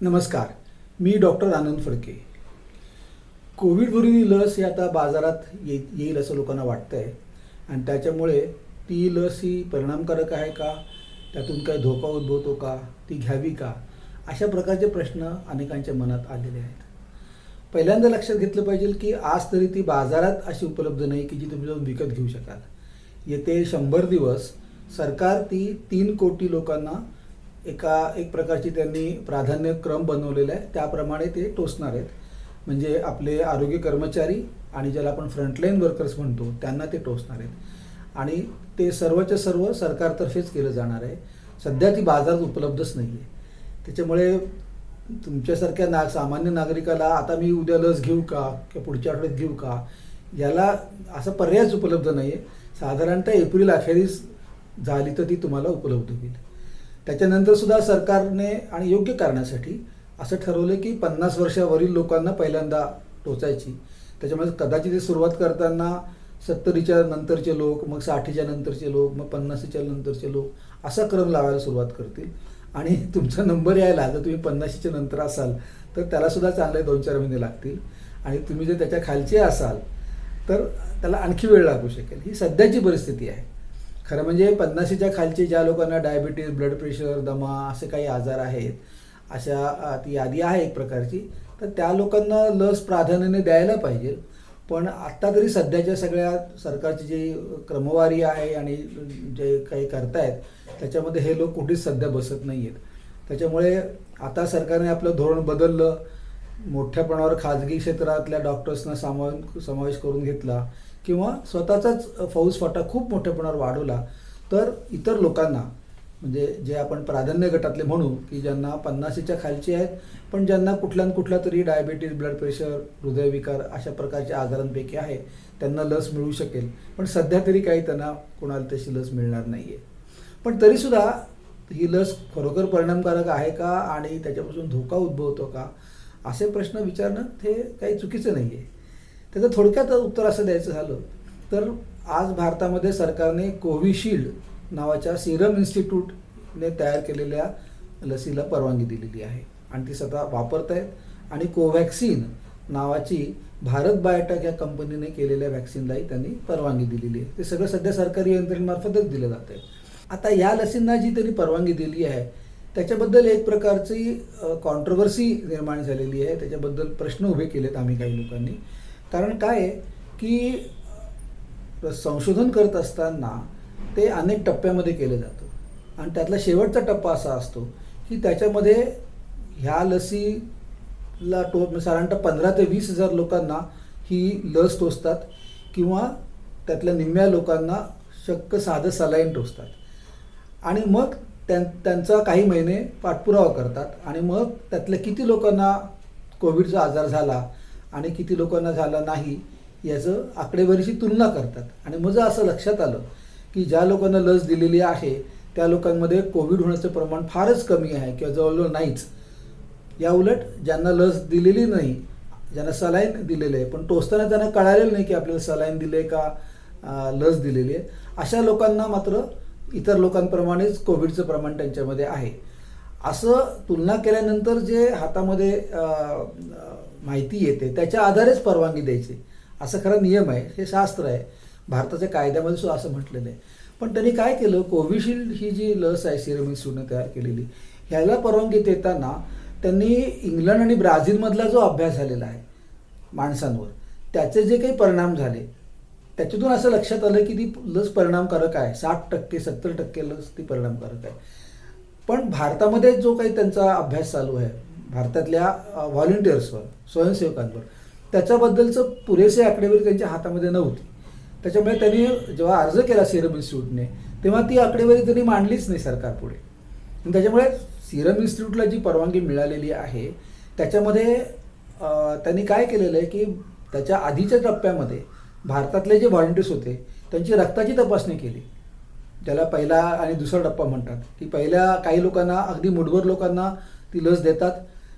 नमस्कार. मी डॉक्टर आनंद फडके. कोविडविरोधी लस ही आता बाजारात येईल असं लोकांना वाटतं आहे आणि त्याच्यामुळे ती लस ही परिणामकारक आहे का, त्यातून काही धोका उद्भवतो का, ती घ्यावी का, अशा प्रकारचे प्रश्न अनेकांच्या मनात आलेले आहेत. पहिल्यांदा लक्षात घेतलं पाहिजे की आज तरी ती बाजारात अशी उपलब्ध नाही की जी तुम्ही जाऊन विकत घेऊ शकाल. येते 100 दिवस सरकार ती 3 कोटी लोकांना एक प्रकारची त्यांनी प्राधान्यक्रम बनवलेला आहे, त्याप्रमाणे ते टोचणार आहेत. म्हणजे आपले आरोग्य कर्मचारी आणि ज्याला आपण फ्रंटलाईन वर्कर्स म्हणतो त्यांना ते टोचणार आहेत आणि ते सर्वच्या सर्व सरकारतर्फेच केलं जाणार आहे. सध्या ती बाजारात उपलब्धच नाही आहे. त्याच्यामुळे तुमच्यासारख्या सामान्य नागरिकाला आता मी उद्या लस घेऊ का किंवा पुढच्या आठवड्यात घेऊ का, याला असा पर्यायच उपलब्ध नाही आहे. साधारणतः एप्रिल अखेरीस झाली तर ती तुम्हाला उपलब्ध होईल. त्याच्यानंतरसुद्धा सरकारने आणि योग्य कारणासाठी असं ठरवलं की 50 वर्षावरील लोकांना पहिल्यांदा टोचायची. त्याच्यामुळे कदाचित ते सुरुवात करताना 70च्या नंतरचे लोक, मग 60च्या नंतरचे लोक, मग 50च्या नंतरचे लोक असा क्रम लावायला सुरुवात करतील. आणि तुमचा नंबर यायला जर तुम्ही 50च्या नंतर असाल तर त्यालासुद्धा चांगले 2-4 महिने लागतील आणि तुम्ही जर त्याच्या खालचे असाल तर त्याला आणखी वेळ लागू शकेल. ही सध्याची परिस्थिती आहे. खरं म्हणजे 50च्या खालचे ज्या लोकांना डायबिटीज, ब्लड प्रेशर, दमा असे काही आजार आहेत, अशा ती यादी आहे एक प्रकारची, तर त्या लोकांना लस प्राधान्याने द्यायला पाहिजे. पण आत्ता तरी सध्याच्या सगळ्या सरकारची जी क्रमवारी आहे आणि जे काही करतायत त्याच्यामध्ये हे लोक कुठेच सध्या बसत नाही आहेत. त्याच्यामुळे आता सरकारने आपलं धोरण बदललं. मोठ्या प्रमाणावर खाजगी क्षेत्रातल्या डॉक्टर्सना समावेश करून घेतला किंवा स्वतःचाच फौजफाटा खूप मोठ्या प्रमाणावर वाढवला. तर इतर लोकांना, म्हणजे जे आपण प्राधान्य गटातले म्हणू की ज्यांना 50च्या खालचे आहेत पण ज्यांना कुठला तरी डायबिटीज, ब्लड प्रेशर, हृदयविकार अशा प्रकारच्या आजारांपैकी आहे, त्यांना लस मिळू शकेल. पण सध्या तरी काही त्यांना कोणाला तशी लस मिळणार नाही आहे. पण तरीसुद्धा ही लस खरोखर परिणामकारक आहे का आणि त्याच्यापासून धोका उद्भवतो का, असे प्रश्न विचारणं हे काही चुकीचं नाही आहे. त्याचं थोडक्यात उत्तर असं द्यायचं झालं तर आज भारतामध्ये सरकारने कोविशिल्ड नावाच्या सिरम इन्स्टिट्यूटने तयार केलेल्या लसीला परवानगी दिलेली आहे आणि ती स्वतः वापरत आहेत. आणि कोव्हॅक्सिन नावाची भारत बायोटेक या कंपनीने केलेल्या वॅक्सिनलाही त्यांनी परवानगी दिलेली आहे. ते सगळं सध्या सरकारी यंत्रणेमार्फतच दिलं जातं आहे. आता या लसींना जी त्यांनी परवानगी दिली आहे त्याच्याबद्दल एक प्रकारची कॉन्ट्रोवर्सी निर्माण झालेली आहे. त्याच्याबद्दल प्रश्न उभे केलेत आम्ही काही लोकांनी. कारण काय आहे की संशोधन करत असताना ते अनेक टप्प्यामध्ये केलं जातं आणि त्यातला शेवटचा टप्पा असा असतो की त्याच्यामध्ये ह्या लसीला साधारणतः 15 ते 20 हजार लोकांना ही लस टोचतात किंवा त्यातल्या निम्म्या लोकांना साधं सलाईन टोचतात आणि मग त्यांचा काही महिने पाठपुरावा करतात आणि मग त्यातल्या किती लोकांना कोविडचा आजार झाला आणि किती लोकांना झाला नाही याचं आकडेवारीची तुलना करतात. आणि मग असं लक्षात आलं की ज्या लोकांना लस दिलेली आहे त्या लोकांमध्ये कोविड होण्याचं प्रमाण फारच कमी आहे किंवा जवळजवळ नाहीच. या उलट ज्यांना लस दिलेली नाही, ज्यांना सलाईन दिलेलं आहे पण टोचताना त्यांना कळालेलं नाही की आपल्याला सलाईन दिले का लस दिलेली आहे, अशा लोकांना मात्र इतर लोकांप्रमाणेच कोविडचं प्रमाण त्यांच्यामध्ये आहे. असं तुलना केल्यानंतर जे हातामध्ये माहिती येते त्याच्या आधारेच परवानगी द्यायची असं खरा नियम आहे. हे शास्त्र आहे. भारताच्या कायद्यामध्ये सुद्धा असं म्हटलेलं आहे. पण त्यांनी काय केलं, कोविशिल्ड ही जी लस आहे सिरम इन्स्टिट्यूटने तयार केलेली, ह्याला परवानगी देताना त्यांनी इंग्लंड आणि ब्राझीलमधला जो अभ्यास झालेला आहे माणसांवर, त्याचे जे काही परिणाम झाले त्याच्यातून असं लक्षात आलं की ती लस परिणामकारक आहे. 60% 70% लस ती परिणामकारक आहे. पण भारतामध्ये जो काही त्यांचा अभ्यास चालू आहे भारतातल्या व्हॉलंटियर्सवर, स्वयंसेवकांवर, त्याच्याबद्दलचं पुरेसे आकडेवारी त्यांच्या हातामध्ये नव्हती. त्याच्यामुळे त्यांनी जेव्हा अर्ज केला सिरम इन्स्टिट्यूटने तेव्हा ती आकडेवारी त्यांनी मांडलीच नाही सरकारपुढे. आणि त्याच्यामुळे सिरम इन्स्टिट्यूटला जी परवानगी मिळालेली आहे त्याच्यामध्ये त्यांनी काय केलेलं आहे की त्याच्या आधीच्या टप्प्यामध्ये भारतातले जे व्हॉलंटियर्स होते त्यांची रक्ताची तपासणी केली, ज्याला पहिला आणि दुसरा टप्पा म्हणतात. की पहिल्या काही लोकांना, अगदी मुठभर लोकांना ती लस देतात,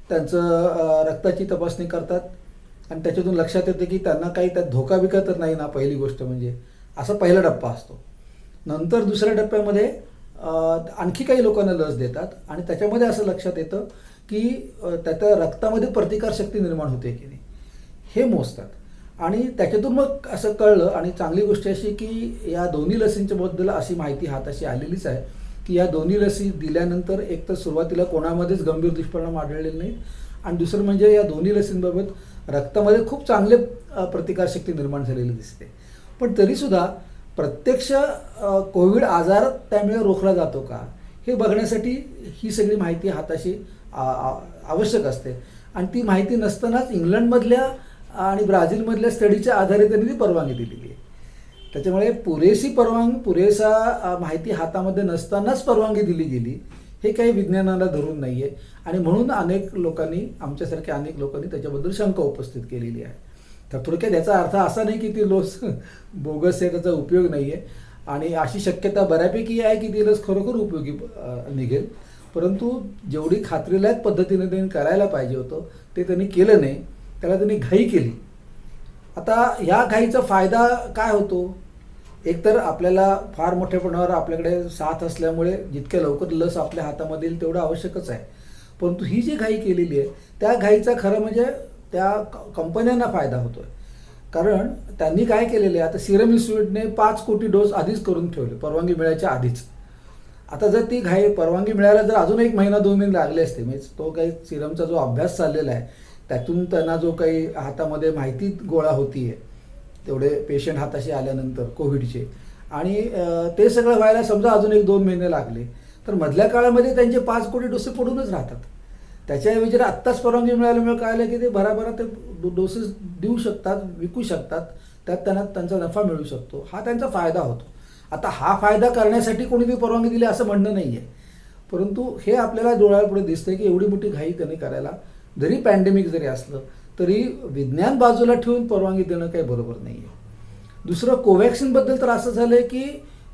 त्यांचं रक्ताची तपासणी करतात आणि त्याच्यातून लक्षात येते की त्यांना काही त्यात धोका बिका तर नाही ना, पहिली गोष्ट म्हणजे. असा पहिला टप्पा असतो. नंतर दुसऱ्या टप्प्यामध्ये आणखी काही लोकांना लस देतात आणि त्याच्यामध्ये असं लक्षात येतं की त्याच्या रक्तामध्ये प्रतिकारशक्ती निर्माण होते की नाही हे मोजतात. आणि त्याच्यातून मग असं कळलं, आणि चांगली गोष्ट अशी की या दोन्ही लसींच्याबद्दल अशी माहिती हाताशी आलेलीच आहे की या दोन्ही लसी दिल्यानंतर एक तर सुरुवातीला कोणामध्येच गंभीर दुष्परिणाम आढळलेले नाहीत, आणि दुसरं म्हणजे या दोन्ही लसींबाबत रक्तामध्ये खूप चांगले प्रतिकारशक्ती निर्माण झालेली दिसते. पण तरीसुद्धा प्रत्यक्ष कोविड आजार त्यामुळे रोखला जातो का हे बघण्यासाठी ही सगळी माहिती हाताशी आवश्यक असते. आणि ती माहिती नसतानाच इंग्लंडमधल्या आणि ब्राझीलमधल्या स्टडीच्या आधारे त्यांनी ती परवानगी दिलेली आहे. त्याच्यामुळे पुरेसा माहिती हातामध्ये नसतानाच परवानगी दिली गेली हे काही विज्ञानाला धरून नाही आहे. आणि म्हणून अनेक लोकांनी, आमच्यासारख्या अनेक लोकांनी त्याच्याबद्दल शंका उपस्थित केलेली आहे. तर थोडक्यात याचा अर्थ असा नाही की ती लस बोगस आहे, त्याचा उपयोग नाही आहे, आणि अशी शक्यता बऱ्यापैकी आहे की ती लस खरोखर उपयोगी निघेल. परंतु जेवढी खात्रीलायक पद्धतीने त्यांनी करायला पाहिजे होतं ते त्यांनी केलं नाही, त्याला त्यांनी घाई केली. आता या घाईचा फायदा काय होतो? एकतर आपल्याला फार मोठ्या प्रमाणावर आपल्याकडे साथ असल्यामुळे जितक्या लवकर लस आपल्या हातामध्ये येईल तेवढं आवश्यकच आहे. परंतु ही जी घाई केलेली आहे त्या घाईचा खरं म्हणजे त्या कंपन्यांना फायदा होतो आहे. कारण त्यांनी काय केलेलं आहे, आता सिरम इन्स्टिट्यूटने 5 कोटी डोस आधीच करून ठेवले परवानगी मिळायच्या आधीच. आता जर ती घाई परवानगी मिळायला जर अजून 1 महिना 2 महिने लागले असते, म्हणजे तो काही सिरमचा जो अभ्यास चाललेला आहे त्यातून त्यांना जो काही हातामध्ये माहिती गोळा होती आहे तेवढे पेशंट हाताशी आल्यानंतर कोविडचे, आणि ते सगळं व्हायला समजा अजून 1-2 महिने लागले, तर मधल्या काळामध्ये त्यांचे 5 कोटी डोसे पडूनच राहतात. त्याच्याऐवजी जर आत्ताच परवानगी मिळाल्यामुळे कळलं की ते भराभरा ते डोसेस देऊ शकतात, विकू शकतात, त्यात त्यांना त्यांचा नफा मिळू शकतो, हा त्यांचा फायदा होतो. आता हा फायदा करण्यासाठी कोणी परवानगी दिली असं म्हणणं नाही आहे, परंतु हे आपल्याला डोळ्यापुढे दिसतंय की एवढी मोठी घाई त्यांनी करायला, जरी पॅन्डेमिक जरी असलं तरी विज्ञान बाजूला ठेवून परवानगी देणं काही बरोबर नाही आहे. दुसरं, कोवॅक्सिनबद्दल तर असं झालं आहे की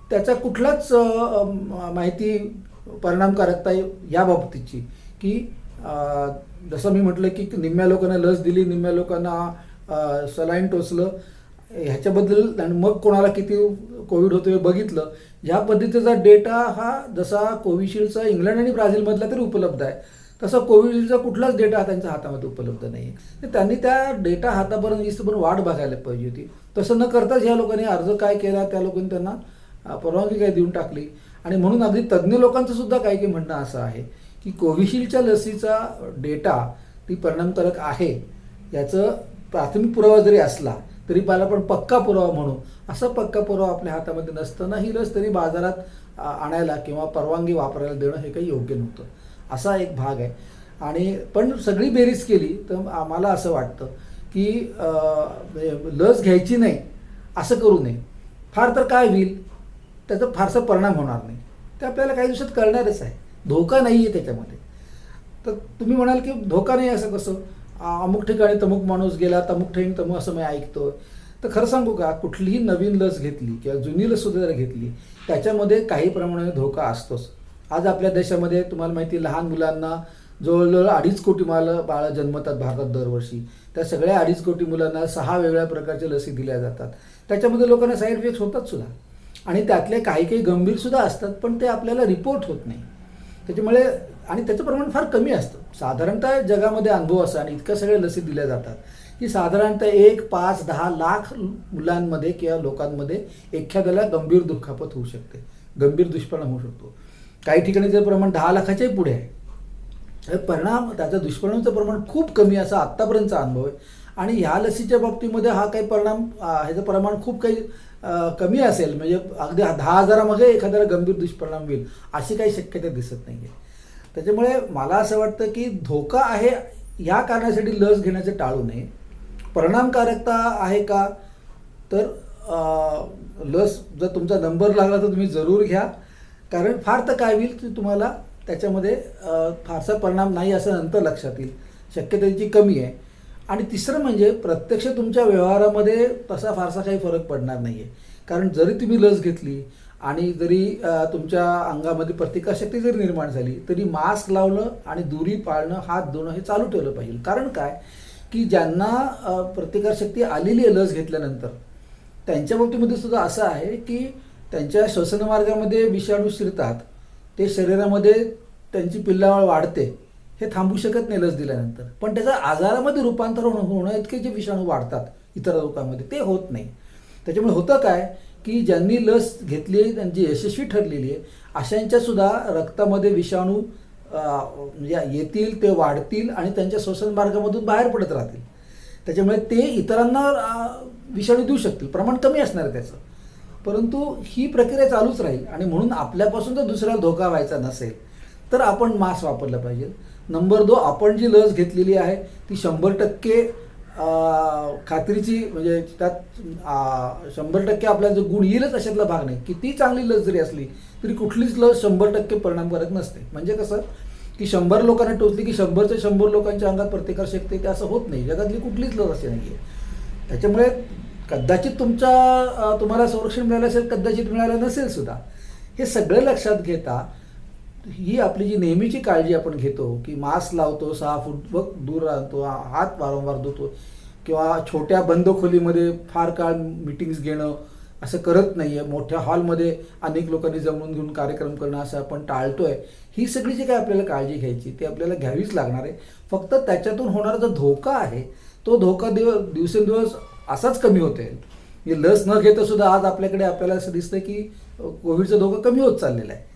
त्याचा कुठलाच माहिती परिणामकारकता या बाबतीची की जसं मी म्हटलं की निम्म्या लोकांना लस दिली, निम्म्या लोकांना सलाईन टोचलं ह्याच्याबद्दल, आणि मग कोणाला किती कोविड होतो हे बघितलं, ह्या पद्धतीचा डेटा हा जसा कोविशिल्डचा इंग्लंड आणि ब्राझीलमधला तरी उपलब्ध आहे, तसा कोविशिल्डचा कुठलाच डेटा त्यांच्या हातामध्ये उपलब्ध नाही आहे. तर त्यांनी त्या डेटा हातापर्यंत पण वाट बघायला पाहिजे होती. तसं न करताच ह्या लोकांनी अर्ज काय केला, त्या लोकांनी त्यांना परवानगी काय देऊन टाकली. आणि म्हणून अगदी तज्ज्ञ लोकांचं सुद्धा काही म्हणणं असं आहे की कोविशिल्डच्या लसीचा डेटा ती परिणामकारक आहे याचं प्राथमिक पुरावा जरी असला तरी मला पण पक्का पुरावा म्हणू, असा पक्का पुरावा आपल्या हातामध्ये नसताना ही लस तरी बाजारात आणायला किंवा परवानगी वापरायला देणं हे काही योग्य नव्हतं, असा एक भाग आहे. आणि पण सगळी बेरीज केली तर आम्हाला असं वाटतं की लस घ्यायची नाही असं करू नये. फार तर काय होईल, त्याचा फारसा परिणाम होणार नाही, ते आपल्याला काही दिवसात कळणारच आहे. धोका नाही आहे त्याच्यामध्ये. तर तुम्ही म्हणाल की धोका नाही असं कसं, अमुक ठिकाणी तमुक माणूस गेला, तमुक ठिकाणी तमुक असं मी ऐकतो. तर खरं सांगू का, कुठलीही नवीन लस घेतली किंवा जुनी लस सुद्धा जर घेतली त्याच्यामध्ये काही प्रमाणाने धोका असतोच. आज आपल्या देशामध्ये तुम्हाला माहिती, लहान मुलांना जवळजवळ 2.5 कोटी बाळं जन्मतात भारतात दरवर्षी. त्या सगळ्या 2.5 कोटी मुलांना 6 वेगळ्या प्रकारच्या लसी दिल्या जातात. त्याच्यामध्ये लोकांना साईड इफेक्ट्स होतात सुद्धा, आणि त्यातले काही गंभीर सुद्धा असतात, पण ते आपल्याला रिपोर्ट होत नाही. त्याच्यामुळे, आणि त्याचं प्रमाण फार कमी असतं. साधारणतः जगामध्ये अनुभव असा, आणि इतक्या सगळ्या लसी दिल्या जातात की साधारणतः 1, 5, 10 लाख मुलांमध्ये किंवा लोकांमध्ये एखाद्याला गंभीर दुखापत होऊ शकते, गंभीर दुष्परिणाम होऊ शकतो. काही ठिकाणी ते प्रमाण 10 लाखाच्याही पुढे आहे. परिणाम, त्याचा दुष्परिणामाचं प्रमाण खूप कमी असा आत्तापर्यंतचा अनुभव आहे. आणि ह्या लसीच्या बाबतीमध्ये हा काही परिणाम, ह्याचं प्रमाण खूप काही कमी असेल, म्हणजे अगदी 10,000मध्ये एखाद्याला गंभीर दुष्परिणाम होईल अशी काही शक्यता दिसत नाही आहे. त्याच्यामुळे मला असं वाटतं की धोका आहे या कारणासाठी लस घेण्याचं टाळू नये. परिणामकारकता आहे का, तर लस जर तुमचा नंबर लागला तर तुम्ही जरूर घ्या, कारण फार तर काय होईल की तुम्हाला त्याच्यामध्ये फारसा परिणाम नाही असं नंतर लक्षात येईल, शक्यता त्याची कमी आहे. आणि तिसरं म्हणजे प्रत्यक्ष तुमच्या व्यवहारामध्ये तसा फारसा काही फरक पडणार नाही आहे, कारण जरी तुम्ही लस घेतली आणि जरी तुमच्या अंगामध्ये प्रतिकारशक्ती जरी निर्माण झाली तरी मास्क लावणं आणि दुरी पाळणं, हात धुणं हे चालू ठेवलं पाहिजे. कारण काय की ज्यांना प्रतिकारशक्ती आलेली आहे लस घेतल्यानंतर, त्यांच्या बाबतीमध्ये सुद्धा असं आहे की त्यांच्या श्वसनमार्गामध्ये विषाणू शिरतात, ते शरीरामध्ये त्यांची पिल्लावळ वाढते हे थांबू शकत नाही लस दिल्यानंतर, पण त्याचं आजारामध्ये रूपांतर होणं इतके जे विषाणू वाढतात इतर लोकांमध्ये ते होत नाही. त्याच्यामुळे होतं काय की ज्यांनी लस घेतली आहे त्यांची यशस्वी ठरलेली आहे अशांच्या सुद्धा रक्तामध्ये विषाणू म्हणजे येतील, ते वाढतील आणि त्यांच्या श्वसन मार्गामधून बाहेर पडत राहतील. त्याच्यामुळे ते इतरांना विषाणू देऊ शकतील, प्रमाण कमी असणार आहे त्याचं, परंतु ही प्रक्रिया चालूच राहील. आणि म्हणून आपल्यापासून जर दुसऱ्याला धोका व्हायचा नसेल तर आपण मास्क वापरलं पाहिजे. नंबर 2, आपण जी लस घेतलेली आहे ती 100% खात्रीची, म्हणजे त्यात 100% आपल्याला जो गुण येईलच अशातला भाग नाही. किती चांगली लस जरी असली तरी कुठलीच लस 100% परिणामकारक नसते. म्हणजे कसं की 100 लोकांना टोचली की 100च्या 100 लोकांच्या अंगात प्रतिकारशक्ती येते असं होत नाही. जगातली कुठलीच लस अशी नाही आहे. त्याच्यामुळे कदाचित तुम्हाला संरक्षण मिळालं असेल, कदाचित मिळालं नसेल सुद्धा. हे सगळं लक्षात घेता ही आपली जी नेहमीची काळजी आपण घेतो की मास्क लावतो, 6 फूट दूर राहतो, हात वारंवार धुतो किंवा छोट्या बंद खोलीमध्ये फार काळ मीटिंग्स घेणं असं करत नाही आहे, मोठ्या हॉलमध्ये अनेक लोकांनी जमवून घेऊन कार्यक्रम करणं असं आपण टाळतोय. ही सगळी जी काय आपल्याला काळजी घ्यायची ती आपल्याला घ्यावीच लागणार आहे. फक्त त्याच्यातून होणारा जो धोका आहे तो धोका दिवसेंदिवस असाच कमी होते. म्हणजे लस न घेता सुद्धा आज आपल्याला असं दिसतं की कोविडचा धोका कमी होत चाललेला आहे.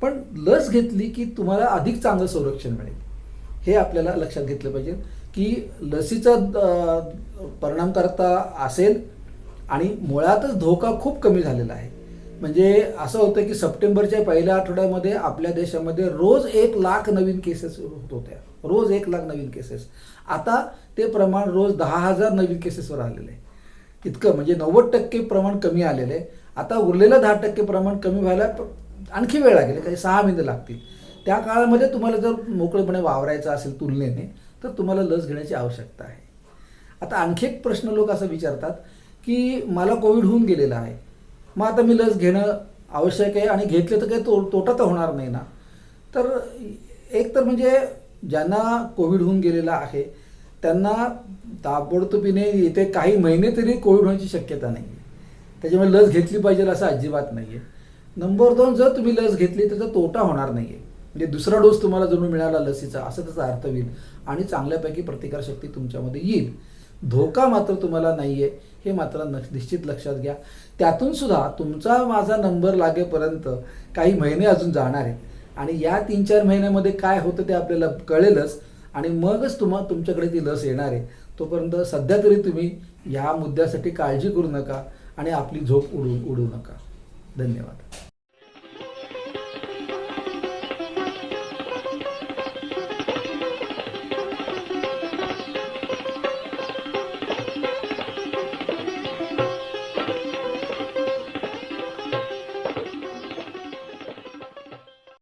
पण लस घेतली की तुम्हाला अधिक चांगलं संरक्षण मिळेल हे आपल्याला लक्षात घेतलं पाहिजे की लसीचा परिणामकारकता असेल आणि मुळातच धोका खूप कमी झालेला आहे. म्हणजे असं होतं की सप्टेंबरच्या पहिल्या आठवड्यामध्ये आपल्या देशामध्ये रोज 1 लाख नवीन केसेस होत होत्या, रोज 1 लाख नवीन केसेस. आता ते प्रमाण रोज 10,000 नवीन केसेसवर आलेलं आहे. इतकं म्हणजे 90% प्रमाण कमी आलेलं आहे. आता उरलेलं 10% प्रमाण कमी व्हायला आणखी वेळ लागेल, काही 6 महिने लागतील. त्या काळामध्ये तुम्हाला जर मोकळेपणे वावरायचं असेल तुलनेने तर तुम्हाला लस घेण्याची आवश्यकता आहे. आता आणखी एक प्रश्न लोक असं विचारतात की मला कोविड होऊन गेलेला आहे, मग आता मी लस घेणं आवश्यक आहे आणि घेतलं तर काही तोटा तर होणार नाही ना. तर एक तर म्हणजे ज्यांना कोविड होऊन गेलेला आहे त्यांना ताबडतोबीने येते काही महिने तरी कोविड होण्याची शक्यता नाही आहे. त्याच्यामुळे लस घेतली पाहिजे असं अजिबात नाही आहे. नंबर 2, जर तुम्ही लस घेतली त्याचा तोटा होणार नाही आहे. म्हणजे दुसरा डोस तुम्हाला जणू मिळाला लसीचा असं त्याचा अर्थ होईल आणि चांगल्यापैकी प्रतिकारशक्ती तुमच्यामध्ये येईल. धोका मात्र तुम्हाला नाही आहे हे मात्र निश्चित लक्षात घ्या. त्यातून सुद्धा तुमचा माझा नंबर लागेपर्यंत काही महिने अजून जाणार आहेत आणि या 3-4 महिन्यामध्ये काय होतं ते आपल्याला कळेलच आणि मगच तुमच्याकडे ती लस येणार आहे. तोपर्यंत सध्या तरी तुम्ही ह्या मुद्द्यासाठी काळजी करू नका आणि आपली झोप उडू नका. धन्यवाद.